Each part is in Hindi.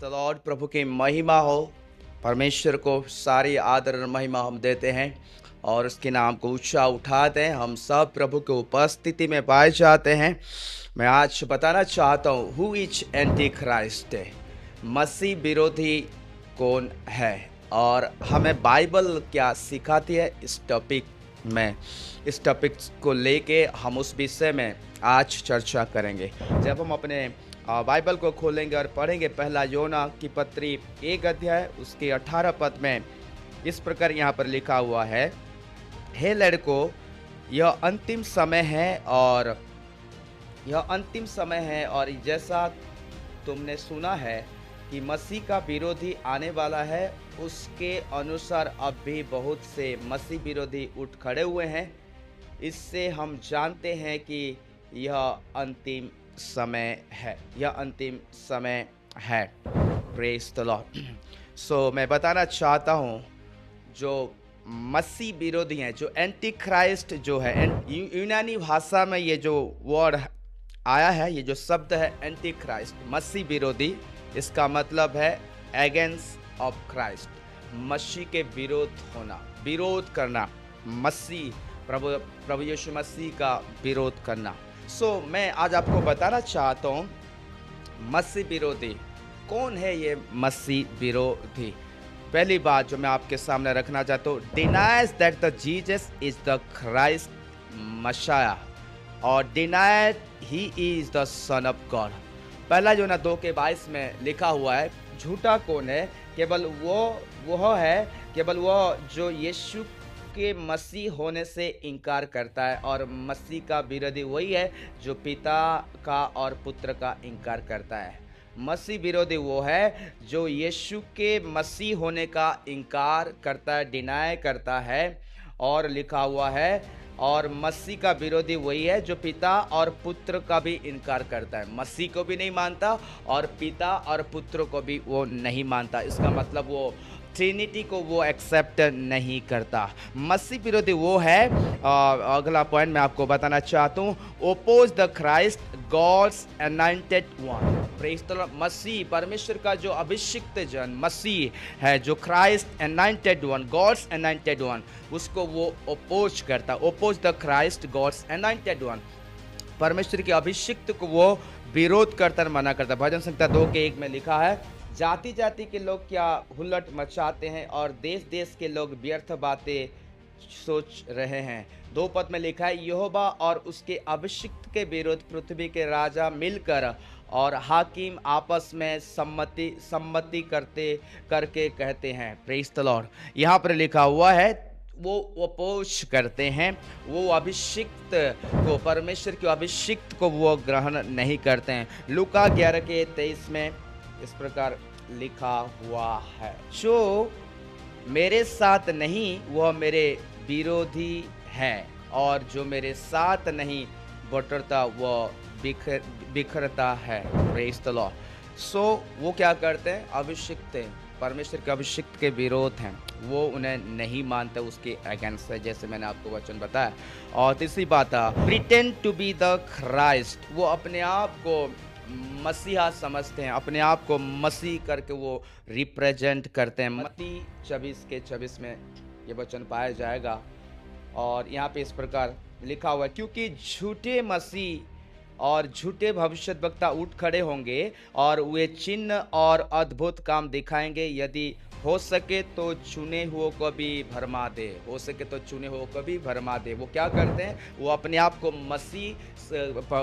The Lord. प्रभु की महिमा हो। परमेश्वर को सारी आदर और महिमा हम देते हैं और उसके नाम को ऊंचा उठाते हैं। हम सब प्रभु के उपस्थिति में पाए जाते हैं। मैं आज बताना चाहता हूँ हु इज एंटी क्राइस्ट, मसीह विरोधी कौन है और हमें बाइबल क्या सिखाती है। इस टॉपिक को लेके हम उस विषय में आज चर्चा करेंगे। जब हम अपने बाइबल को खोलेंगे और पढ़ेंगे पहला योना की पत्री 1 अध्याय उसके 18 पद में इस प्रकार यहाँ पर लिखा हुआ है, हे लड़कों, यह अंतिम समय है और जैसा तुमने सुना है कि मसीह का विरोधी आने वाला है, उसके अनुसार अब भी बहुत से मसीह विरोधी उठ खड़े हुए हैं। इससे हम जानते हैं कि यह अंतिम समय है। Praise the Lord. सो मैं बताना चाहता हूँ जो मसीह विरोधी हैं, जो एंटी क्राइस्ट जो है, यूनानी भाषा में ये जो वर्ड आया है, ये जो शब्द है एंटी क्राइस्ट, मसीह विरोधी, इसका मतलब है अगेंस्ट ऑफ क्राइस्ट, मसीह के विरोध करना, मसीह प्रभु यीशु मसीह का विरोध करना। मैं आज आपको बताना चाहता हूँ मसीह विरोधी कौन है। ये मसीह विरोधी, पहली बात जो मैं आपके सामने रखना चाहता हूँ, denies that the Jesus is the Christ Messiah और denied he is the son of God. पहला योना 2:22 में लिखा हुआ है, झूठा कौन है? केवल वो है जो यीशु के मसीह होने से इनकार करता है, और मसीह का विरोधी वही है जो पिता का और पुत्र का इनकार करता है। मसीह विरोधी वो है जो यीशु के मसीह होने का इनकार करता है, डिनाय करता है। और लिखा हुआ है, और मसीह का विरोधी वही है जो पिता और पुत्र का भी इनकार करता है। मसीह को भी नहीं मानता और पिता और पुत्र को भी वो नहीं मानता। इसका मतलब वो ट्रिनिटी को वो एक्सेप्ट नहीं करता। मसीह विरोधी वो है, अगला पॉइंट मैं आपको बताना चाहता हूँ, oppose the Christ God's anointed one. Praise the Lord. मसीह, परमेश्वर का जो अभिषिक्त जन मसीह है, जो Christ anointed one, God's anointed one, उसको वो ओपोज करता। Oppose the Christ God's anointed one, परमेश्वर के अभिषिक्त को वो विरोध करता, मना करता। भजन संहिता 2:1 में लिखा है, जाति जाति के लोग क्या हुल्लड़ मचाते हैं और देश देश के लोग व्यर्थ बातें सोच रहे हैं। 2 पद में लिखा है, यहोवा और उसके अभिषिक्त के विरोध पृथ्वी के राजा मिलकर और हाकिम आपस में सम्मति करके कहते हैं। Praise the Lord. यहाँ पर लिखा हुआ है वो अपोज करते हैं, वो अभिषिक्त को, परमेश्वर के अभिषिक्त को वो ग्रहण नहीं करते हैं। लूका 11:23 में इस प्रकार लिखा हुआ है, जो मेरे साथ नहीं वह मेरे विरोधी है, और जो मेरे साथ नहीं बटरता वह बिखरता है। Praise the Lord. वो क्या करते हैं? अभिषिक्त, परमेश्वर के अभिषिक्त के विरोध हैं, वो उन्हें नहीं मानते, उसके अगेंस्ट है, जैसे मैंने आपको वचन बताया। और तीसरी बात, pretend to be the Christ, वो अपने आप को मसीहा समझते हैं, अपने आप को मसीह करके वो रिप्रेजेंट करते हैं। मत्ती 24:24 में ये वचन पाया जाएगा, और यहाँ पे इस प्रकार लिखा हुआ है, क्योंकि झूठे मसीह और झूठे भविष्यद्वक्ता उठ खड़े होंगे और वे चिन्ह और अद्भुत काम दिखाएंगे, यदि हो सके तो चुने हुओं को भी भरमा दे। वो क्या करते हैं? वो अपने आप को मसीह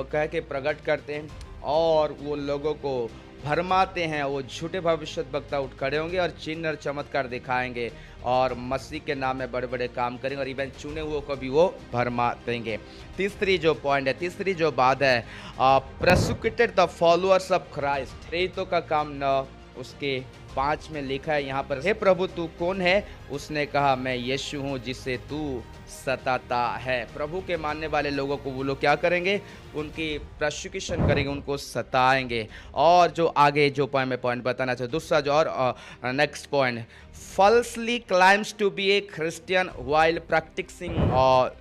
कह के प्रकट करते हैं और वो लोगों को भरमाते हैं। वो झूठे भविष्यद्वक्ता उठ खड़े होंगे और चिन्ह और चमत्कार दिखाएंगे और मसीह के नाम में बड़े बड़े काम करेंगे, और इवन चुने हुओं को भी वो भरमा देंगे। तीसरी जो बात है, prosecuted the followers of Christ, प्रेरितों का काम न उसके 5 में लिखा है यहाँ पर, हे प्रभु तू कौन है? उसने कहा, मैं यीशु हूँ जिसे तू सताता है। प्रभु के मानने वाले लोगों को वो लोग क्या करेंगे? उनकी प्रोसिक्यूशन करेंगे, उनको सताएंगे। और जो आगे जो पॉइंट बताना चाहूँ, दूसरा जो और next point, falsely claims to be a Christian while practicing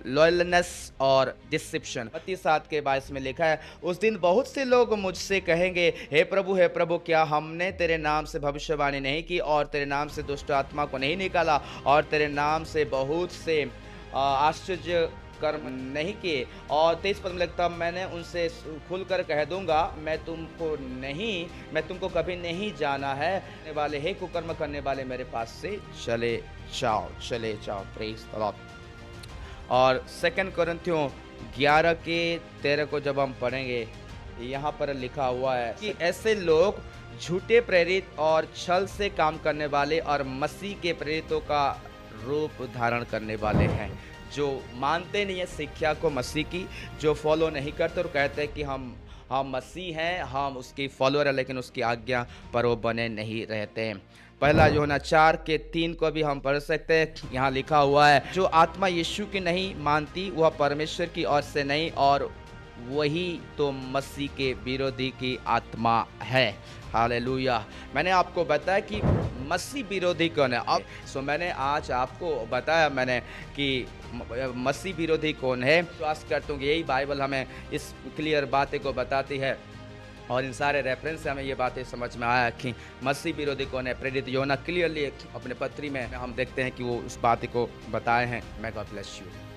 lawlessness और डिसेप्शन। 7 के 22 में लिखा है, उस दिन बहुत से लोग मुझसे कहेंगे, हे प्रभु क्या हमने तेरे नाम से भविष्यवाणी नहीं की और तेरे नाम से दुष्ट आत्मा को नहीं निकाला और तेरे नाम से बहुत से आश्चर्य कर्म नहीं किए? और 23 पद में लगता, मैंने उनसे खुलकर कह दूंगा, मैं तुमको कभी नहीं जाना है। वाले हे कुकर्म करने वाले, मेरे पास से चले जाओ। Praise the Lord. और 2 कोरिन्थियों 11 के 13 को जब हम पढ़ेंगे, यहाँ पर लिखा हुआ है कि ऐसे लोग झूठे प्रेरित और छल से काम करने वाले और मसीह के प्रेरितों का रूप धारण करने वाले हैं, जो मानते नहीं है शिक्षा को मसीह की, जो फॉलो नहीं करते और कहते हैं कि हम मसीह हैं, हम उसकी फॉलोअर हैं, लेकिन उसकी आज्ञा पर वो बने नहीं रहते हैं। पहला यूहन्ना 4 के 3 को भी हम पढ़ सकते हैं। यहाँ लिखा हुआ है, जो आत्मा यीशु की नहीं मानती वह परमेश्वर की ओर से नहीं, और वही तो मसीह के विरोधी की आत्मा है। हालेलुया। मैंने आपको बताया कि मसीह विरोधी कौन है। अब मैंने आज आपको बताया कि मसीह विरोधी कौन है। तो आशा करता हूँ कि यही बाइबल हमें इस क्लियर बातें को बताती है, और इन सारे रेफरेंस से हमें ये बातें समझ में आया कि मसीह विरोधी कौन है। प्रेरित यूहन्ना क्लियरली अपने पत्री में हम देखते हैं कि वो उस बात को बताए हैं। मैं गॉड ब्लेस यू।